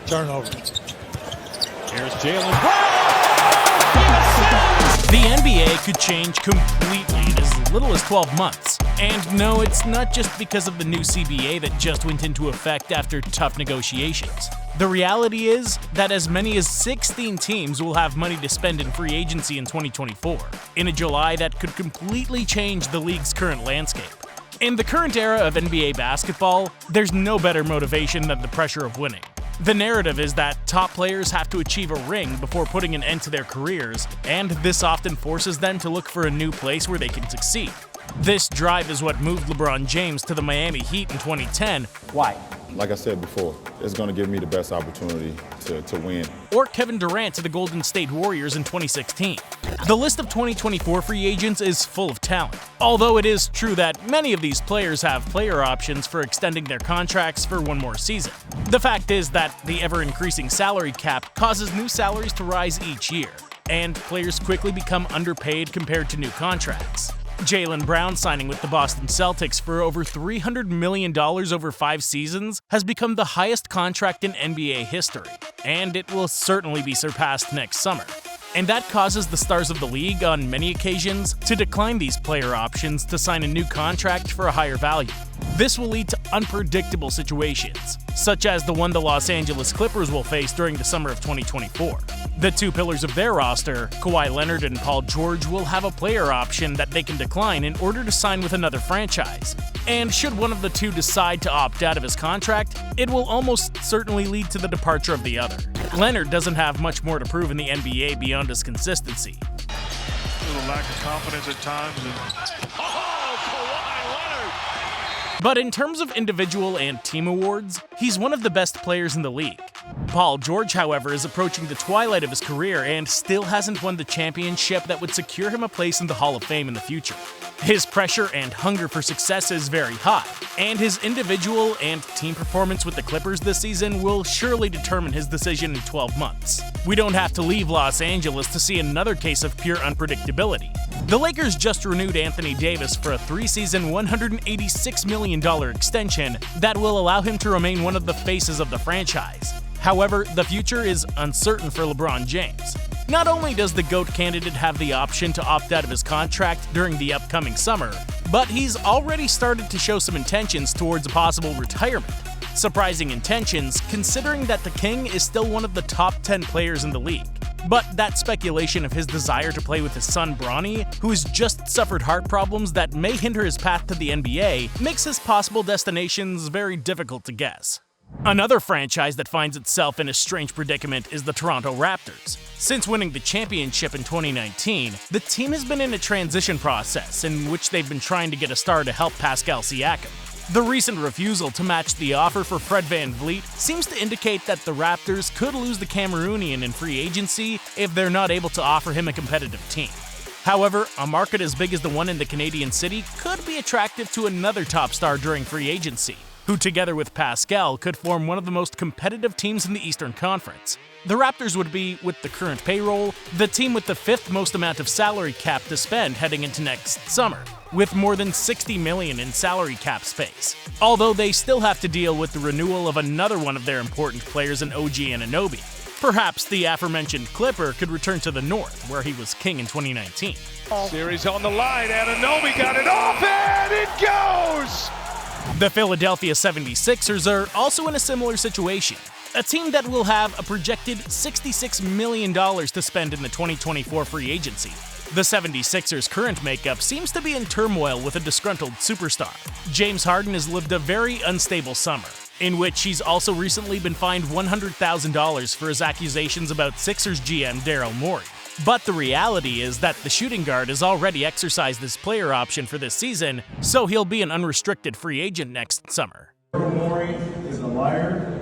Turnover. Here's Jalen. The NBA could change completely in as little as 12 months. And no, it's not just because of the new CBA that just went into effect after tough negotiations. The reality is that as many as 16 teams will have money to spend in free agency in 2024, in a July that could completely change the league's current landscape. In the current era of NBA basketball, there's no better motivation than the pressure of winning. The narrative is that top players have to achieve a ring before putting an end to their careers, and this often forces them to look for a new place where they can succeed. This drive is what moved LeBron James to the Miami Heat in 2010. Why? Like I said before, it's going to give me the best opportunity to win. Or Kevin Durant to the Golden State Warriors in 2016. The list of 2024 free agents is full of talent, although it is true that many of these players have player options for extending their contracts for one more season. The fact is that the ever-increasing salary cap causes new salaries to rise each year, and players quickly become underpaid compared to new contracts. Jaylen Brown signing with the Boston Celtics for over $300 million over 5 seasons has become the highest contract in NBA history, and it will certainly be surpassed next summer. And that causes the stars of the league on many occasions to decline these player options to sign a new contract for a higher value. This will lead to unpredictable situations, such as the one the Los Angeles Clippers will face during the summer of 2024. The two pillars of their roster, Kawhi Leonard and Paul George, will have a player option that they can decline in order to sign with another franchise. And should one of the two decide to opt out of his contract, it will almost certainly lead to the departure of the other. Leonard doesn't have much more to prove in the NBA beyond his consistency. A little lack of confidence at times. But in terms of individual and team awards, he's one of the best players in the league. Paul George, however, is approaching the twilight of his career and still hasn't won the championship that would secure him a place in the Hall of Fame in the future. His pressure and hunger for success is very high, and his individual and team performance with the Clippers this season will surely determine his decision in 12 months. We don't have to leave Los Angeles to see another case of pure unpredictability. The Lakers just renewed Anthony Davis for a 3-season, $186 million extension that will allow him to remain one of the faces of the franchise. However, the future is uncertain for LeBron James. Not only does the GOAT candidate have the option to opt out of his contract during the upcoming summer, but he's already started to show some intentions towards a possible retirement. Surprising intentions, considering that the King is still one of the top 10 players in the league. But that speculation of his desire to play with his son Bronny, who has just suffered heart problems that may hinder his path to the NBA, makes his possible destinations very difficult to guess. Another franchise that finds itself in a strange predicament is the Toronto Raptors. Since winning the championship in 2019, the team has been in a transition process in which they've been trying to get a star to help Pascal Siakam. The recent refusal to match the offer for Fred VanVleet seems to indicate that the Raptors could lose the Cameroonian in free agency if they're not able to offer him a competitive team. However, a market as big as the one in the Canadian city could be attractive to another top star during free agency, who together with Pascal could form one of the most competitive teams in the Eastern Conference. The Raptors would be, with the current payroll, the team with the 5th most amount of salary cap to spend heading into next summer, with more than $60 million in salary cap space. Although they still have to deal with the renewal of another one of their important players in OG Anunoby. Perhaps the aforementioned Clipper could return to the North, where he was king in 2019. Series on the line, Anunoby got it off, and it goes! The Philadelphia 76ers are also in a similar situation. A team that will have a projected $66 million to spend in the 2024 free agency. The 76ers' current makeup seems to be in turmoil with a disgruntled superstar. James Harden has lived a very unstable summer, in which he's also recently been fined $100,000 for his accusations about Sixers GM Daryl Morey. But the reality is that the shooting guard has already exercised his player option for this season, so he'll be an unrestricted free agent next summer. Daryl Morey is a liar,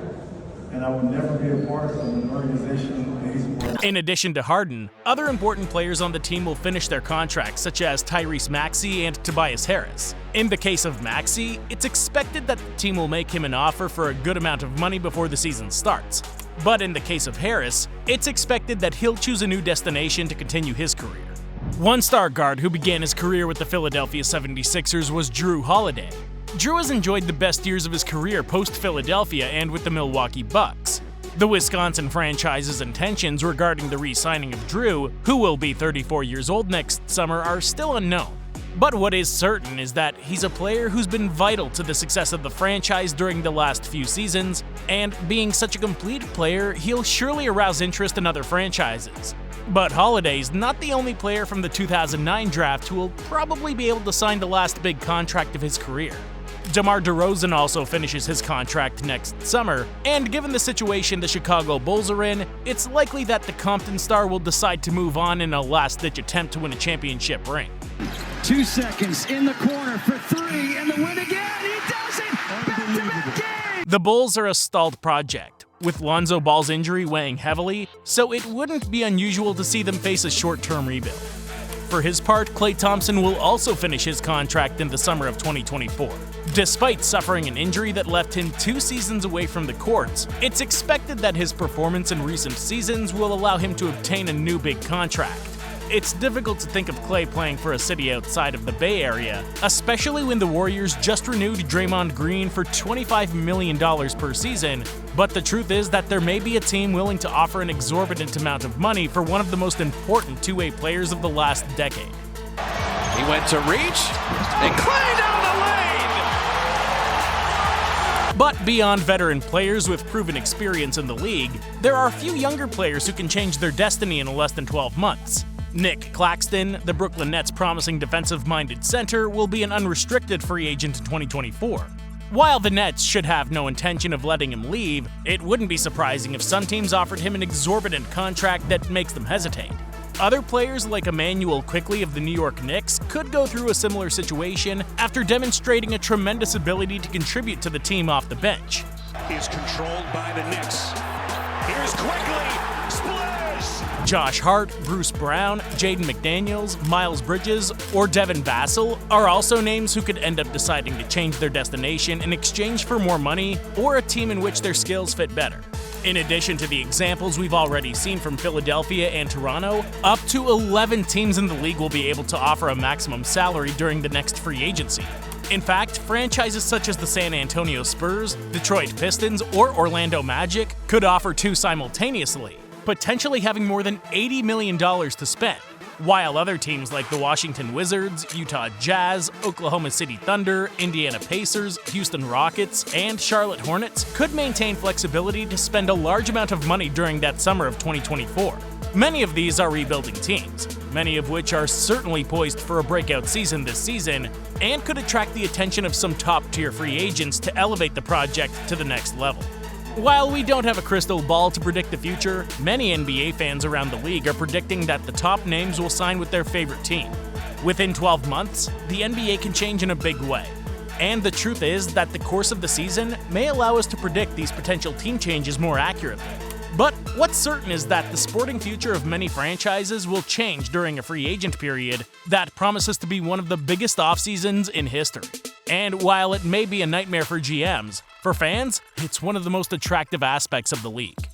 and I will never be a part of an organization that he's a part of. In addition to Harden, other important players on the team will finish their contracts, such as Tyrese Maxey and Tobias Harris. In the case of Maxey, it's expected that the team will make him an offer for a good amount of money before the season starts. But in the case of Harris, it's expected that he'll choose a new destination to continue his career. One star guard who began his career with the Philadelphia 76ers was Jrue Holiday. Jrue has enjoyed the best years of his career post-Philadelphia and with the Milwaukee Bucks. The Wisconsin franchise's intentions regarding the re-signing of Drew, who will be 34 years old next summer, are still unknown. But what is certain is that he's a player who's been vital to the success of the franchise during the last few seasons, and being such a complete player, he'll surely arouse interest in other franchises. But Holiday's not the only player from the 2009 draft who will probably be able to sign the last big contract of his career. DeMar DeRozan also finishes his contract next summer, and given the situation the Chicago Bulls are in, it's likely that the Compton star will decide to move on in a last-ditch attempt to win a championship ring. 2 seconds in the corner for three, and the win again. He does it! Back-to-back game! The Bulls are a stalled project, with Lonzo Ball's injury weighing heavily, so it wouldn't be unusual to see them face a short-term rebuild. For his part, Klay Thompson will also finish his contract in the summer of 2024. Despite suffering an injury that left him 2 seasons away from the courts, it's expected that his performance in recent seasons will allow him to obtain a new big contract. It's difficult to think of Klay playing for a city outside of the Bay Area, especially when the Warriors just renewed Draymond Green for $25 million per season, but the truth is that there may be a team willing to offer an exorbitant amount of money for one of the most important two-way players of the last decade. He went to reach, and Klay down the lane! But beyond veteran players with proven experience in the league, there are a few younger players who can change their destiny in less than 12 months. Claxton, the Brooklyn Nets' promising defensive-minded center, will be an unrestricted free agent in 2024. While the Nets should have no intention of letting him leave, it wouldn't be surprising if some teams offered him an exorbitant contract that makes them hesitate. Other players like Immanuel Quickley of the New York Knicks could go through a similar situation after demonstrating a tremendous ability to contribute to the team off the bench. Is controlled by the Knicks. Here's Quickley. Splash! Josh Hart, Bruce Brown, Jaden McDaniels, Miles Bridges, or Devin Vassell are also names who could end up deciding to change their destination in exchange for more money or a team in which their skills fit better. In addition to the examples we've already seen from Philadelphia and Toronto, up to 11 teams in the league will be able to offer a maximum salary during the next free agency. In fact, franchises such as the San Antonio Spurs, Detroit Pistons, or Orlando Magic could offer 2 simultaneously, potentially having more than $80 million to spend, while other teams like the Washington Wizards, Utah Jazz, Oklahoma City Thunder, Indiana Pacers, Houston Rockets, and Charlotte Hornets could maintain flexibility to spend a large amount of money during that summer of 2024. Many of these are rebuilding teams, many of which are certainly poised for a breakout season this season, and could attract the attention of some top-tier free agents to elevate the project to the next level. While we don't have a crystal ball to predict the future, many NBA fans around the league are predicting that the top names will sign with their favorite team. Within 12 months, the NBA can change in a big way. And the truth is that the course of the season may allow us to predict these potential team changes more accurately. But what's certain is that the sporting future of many franchises will change during a free agent period that promises to be one of the biggest off-seasons in history. And while it may be a nightmare for GMs, for fans, it's one of the most attractive aspects of the league.